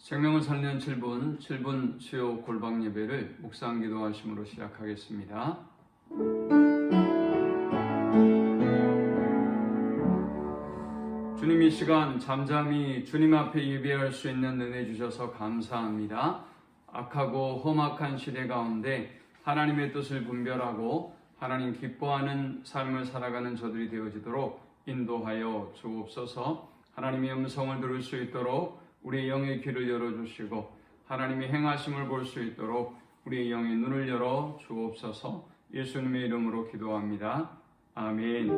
생명을 살리는 7분 수요 골방 예배를 묵상 기도하심으로 시작하겠습니다. 주님, 이 시간 잠잠히 주님 앞에 예배할 수 있는 은혜 주셔서 감사합니다. 악하고 험악한 시대 가운데 하나님의 뜻을 분별하고 하나님 기뻐하는 삶을 살아가는 저들이 되어지도록 인도하여 주옵소서. 하나님의 음성을 들을 수 있도록 우리의 영의 귀를 열어주시고 하나님의 행하심을 볼 수 있도록 우리의 영의 눈을 열어 주옵소서. 예수님의 이름으로 기도합니다. 아멘.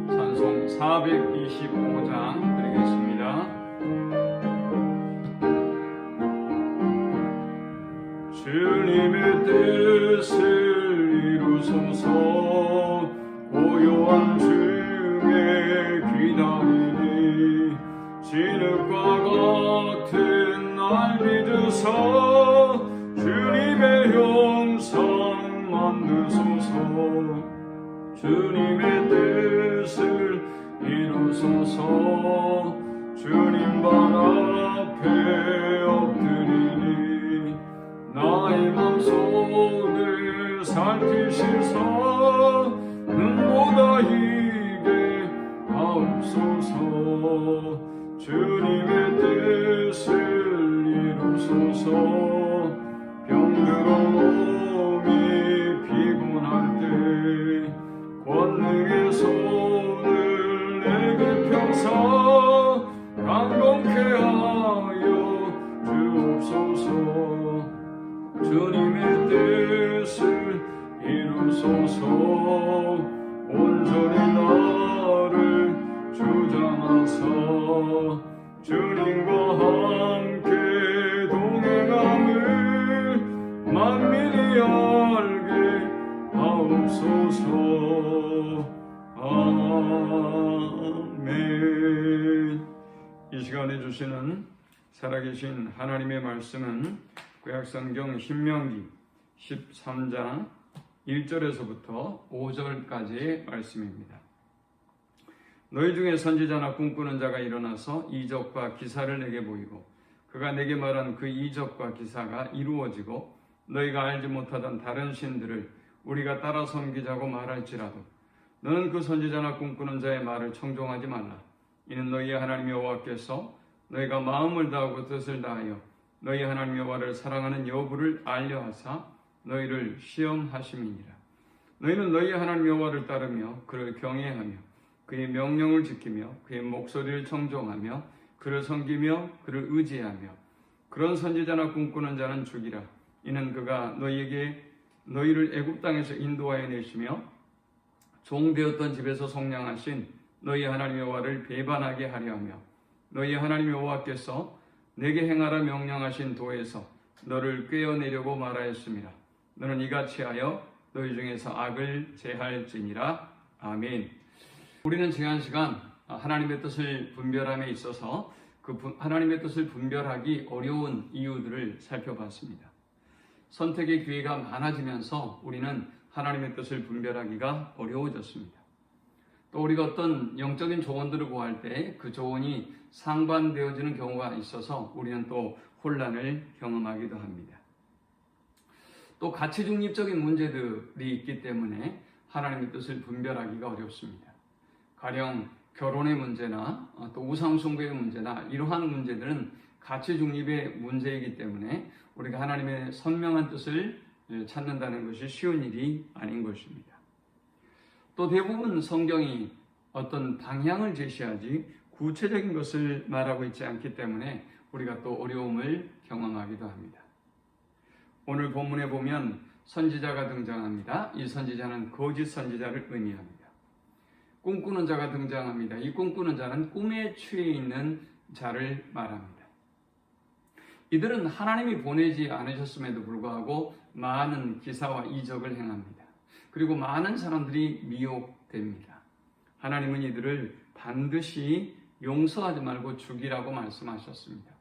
찬송 425장 드리겠습니다. 주님의 뜻을 이루소서. 고요한 중에 기다리니 진흙과 같은 날 믿으사 주님의 형상 만드소서. 주님의 뜻을 이루소서. 주님 발 앞에 엎드리니 나의 맘속을 살피시사 눈보다 이게 하옵소서. 주님의 뜻을 이루소서. 병들어 몸이 피곤할 때 권능의 손을 내게 펴사 강건케 하여 주옵소서. 주님의 뜻을 이루소서. 온전히 나를 주장하사 주님과 함께 동행함을 만민이 알게 하옵소서. 아멘. 이 시간에 주시는 살아계신 하나님의 말씀은 구약성경 신명기 13장 1절에서부터 5절까지의 말씀입니다. 너희 중에 선지자나 꿈꾸는 자가 일어나서 이적과 기사를 내게 보이고 그가 내게 말한 그 이적과 기사가 이루어지고 너희가 알지 못하던 다른 신들을 우리가 따라 섬기자고 말할지라도 너는 그 선지자나 꿈꾸는 자의 말을 청종하지 말라. 이는 너희의 하나님 여호와께서 너희가 마음을 다하고 뜻을 다하여 너희 하나님 여호와를 사랑하는 여부를 알려하사 너희를 시험하심이니라. 너희는 너희 하나님 여호와를 따르며 그를 경외하며 그의 명령을 지키며 그의 목소리를 청종하며 그를 섬기며 그를 의지하며 그런 선지자나 꿈꾸는 자는 죽이라. 이는 그가 너희를 애굽 땅에서 인도하여 내시며 종되었던 집에서 속량하신 너희 하나님 여호와를 배반하게 하려 하며 너희 하나님 여호와께서 내게 행하라 명령하신 도에서 너를 꿰어내려고 말하였습니다. 너는 이같이 하여 너희 중에서 악을 제할지니라. 아멘. 우리는 지난 시간 하나님의 뜻을 분별함에 있어서 하나님의 뜻을 분별하기 어려운 이유들을 살펴봤습니다. 선택의 기회가 많아지면서 우리는 하나님의 뜻을 분별하기가 어려워졌습니다. 또 우리가 어떤 영적인 조언들을 구할 때 그 조언이 상반되어지는 경우가 있어서 우리는 또 혼란을 경험하기도 합니다. 또 가치 중립적인 문제들이 있기 때문에 하나님의 뜻을 분별하기가 어렵습니다. 가령 결혼의 문제나 또 우상숭배의 문제나 이러한 문제들은 가치 중립의 문제이기 때문에 우리가 하나님의 선명한 뜻을 찾는다는 것이 쉬운 일이 아닌 것입니다. 또 대부분 성경이 어떤 방향을 제시하지 구체적인 것을 말하고 있지 않기 때문에 우리가 또 어려움을 경험하기도 합니다. 오늘 본문에 보면 선지자가 등장합니다. 이 선지자는 거짓 선지자를 의미합니다. 꿈꾸는 자가 등장합니다. 이 꿈꾸는 자는 꿈에 취해 있는 자를 말합니다. 이들은 하나님이 보내지 않으셨음에도 불구하고 많은 기사와 이적을 행합니다. 그리고 많은 사람들이 미혹됩니다. 하나님은 이들을 반드시 용서하지 말고 죽이라고 말씀하셨습니다.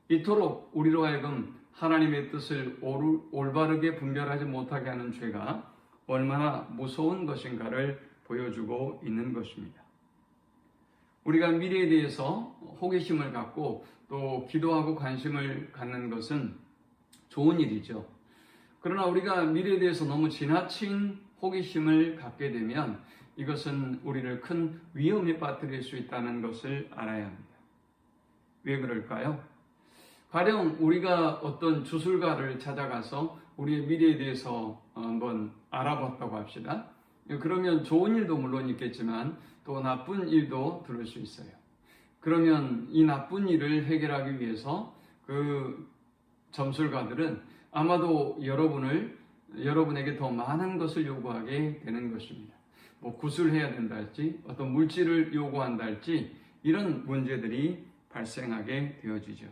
이토록 우리로 하여금 하나님의 뜻을 올바르게 분별하지 못하게 하는 죄가 얼마나 무서운 것인가를 보여주고 있는 것입니다. 우리가 미래에 대해서 호기심을 갖고 또 기도하고 관심을 갖는 것은 좋은 일이죠. 그러나 우리가 미래에 대해서 너무 지나친 호기심을 갖게 되면 이것은 우리를 큰 위험에 빠뜨릴 수 있다는 것을 알아야 합니다. 왜 그럴까요? 가령 우리가 어떤 주술가를 찾아가서 우리의 미래에 대해서 한번 알아봤다고 합시다. 그러면 좋은 일도 물론 있겠지만 또 나쁜 일도 들을 수 있어요. 그러면 이 나쁜 일을 해결하기 위해서 그 점술가들은 아마도 여러분에게 더 많은 것을 요구하게 되는 것입니다. 뭐 구술해야 된다 할지 어떤 물질을 요구한다 할지 이런 문제들이 발생하게 되어지죠.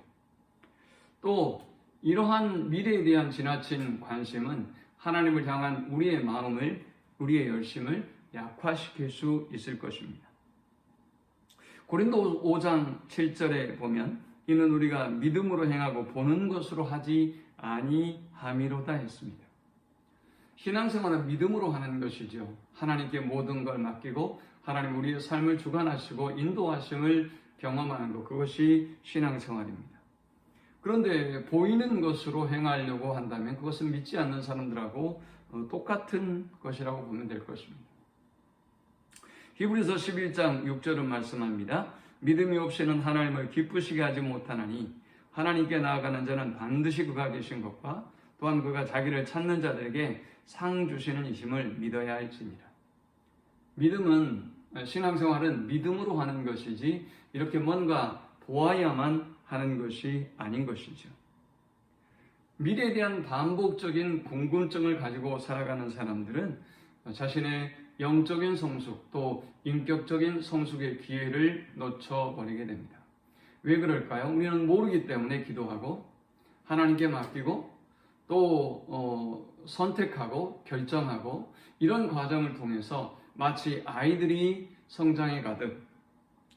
또 이러한 미래에 대한 지나친 관심은 하나님을 향한 우리의 마음을, 우리의 열심을 약화시킬 수 있을 것입니다. 고린도 5장 7절에 보면 이는 우리가 믿음으로 행하고 보는 것으로 하지 아니함이로다 했습니다. 신앙생활은 믿음으로 하는 것이죠. 하나님께 모든 걸 맡기고 하나님 우리의 삶을 주관하시고 인도하심을 경험하는 것, 그것이 신앙생활입니다. 그런데 보이는 것으로 행하려고 한다면 그것은 믿지 않는 사람들하고 똑같은 것이라고 보면 될 것입니다. 히브리서 11장 6절은 말씀합니다. 믿음이 없이는 하나님을 기쁘시게 하지 못하나니 하나님께 나아가는 자는 반드시 그가 계신 것과 또한 그가 자기를 찾는 자들에게 상 주시는 이심을 믿어야 할지니라. 믿음은, 신앙생활은 믿음으로 하는 것이지 이렇게 뭔가 보아야만 하는 것이 아닌 것이죠. 미래에 대한 반복적인 궁금증을 가지고 살아가는 사람들은 자신의 영적인 성숙 또 인격적인 성숙의 기회를 놓쳐버리게 됩니다. 왜 그럴까요? 우리는 모르기 때문에 기도하고 하나님께 맡기고 또 선택하고 결정하고 이런 과정을 통해서 마치 아이들이 성장해 가듯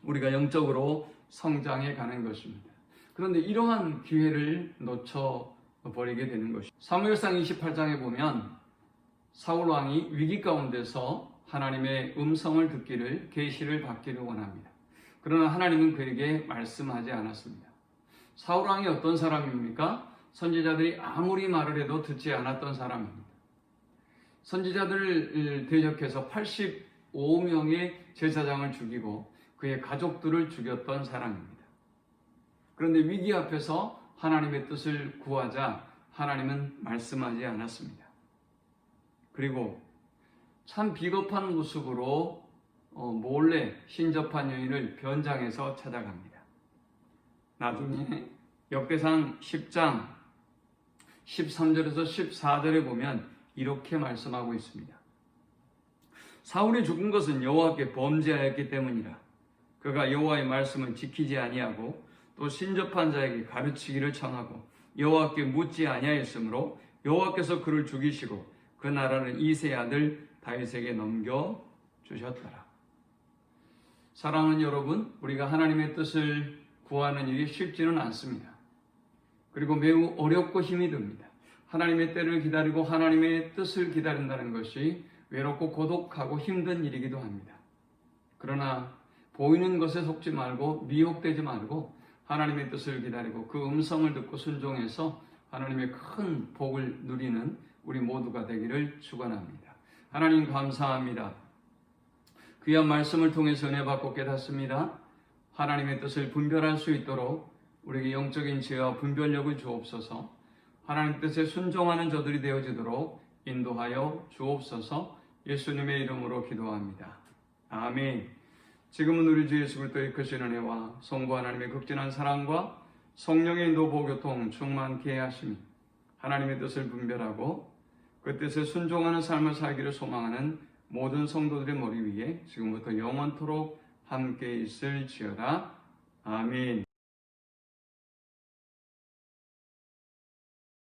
우리가 영적으로 성장해 가는 것입니다. 그런데 이러한 기회를 놓쳐버리게 되는 것입니다. 사무엘상 28장에 보면 사울 왕이 위기 가운데서 하나님의 음성을 듣기를, 계시를 받기를 원합니다. 그러나 하나님은 그에게 말씀하지 않았습니다. 사울 왕이 어떤 사람입니까? 선지자들이 아무리 말을 해도 듣지 않았던 사람입니다. 선지자들을 대적해서 85명의 제사장을 죽이고 그의 가족들을 죽였던 사람입니다. 그런데 위기 앞에서 하나님의 뜻을 구하자 하나님은 말씀하지 않았습니다. 그리고 참 비겁한 모습으로 몰래 신접한 여인을 변장해서 찾아갑니다. 나중에 역대상 10장 13절에서 14절에 보면 이렇게 말씀하고 있습니다. 사울이 죽은 것은 여호와께 범죄하였기 때문이라. 그가 여호와의 말씀을 지키지 아니하고 또 신접한 자에게 가르치기를 청하고 여호와께 묻지 아니하였으므로 여호와께서 그를 죽이시고 그 나라는 이새의 아들 다윗에게 넘겨주셨더라. 사랑하는 여러분, 우리가 하나님의 뜻을 구하는 일이 쉽지는 않습니다. 그리고 매우 어렵고 힘이 듭니다. 하나님의 때를 기다리고 하나님의 뜻을 기다린다는 것이 외롭고 고독하고 힘든 일이기도 합니다. 그러나 보이는 것에 속지 말고 미혹되지 말고 하나님의 뜻을 기다리고 그 음성을 듣고 순종해서 하나님의 큰 복을 누리는 우리 모두가 되기를 축원합니다. 하나님 감사합니다. 귀한 말씀을 통해서 은혜 받고 깨닫습니다. 하나님의 뜻을 분별할 수 있도록 우리에게 영적인 지혜와 분별력을 주옵소서. 하나님 뜻에 순종하는 저들이 되어지도록 인도하여 주옵소서. 예수님의 이름으로 기도합니다. 아멘. 지금은 우리 주 예수 그리스도의 크신 은혜와 성부 하나님의 극진한 사랑과 성령의 인도 보교통 충만케 하심이 하나님의 뜻을 분별하고 그 뜻에 순종하는 삶을 살기를 소망하는 모든 성도들의 머리 위에 지금부터 영원토록 함께 있을지어다. 아멘.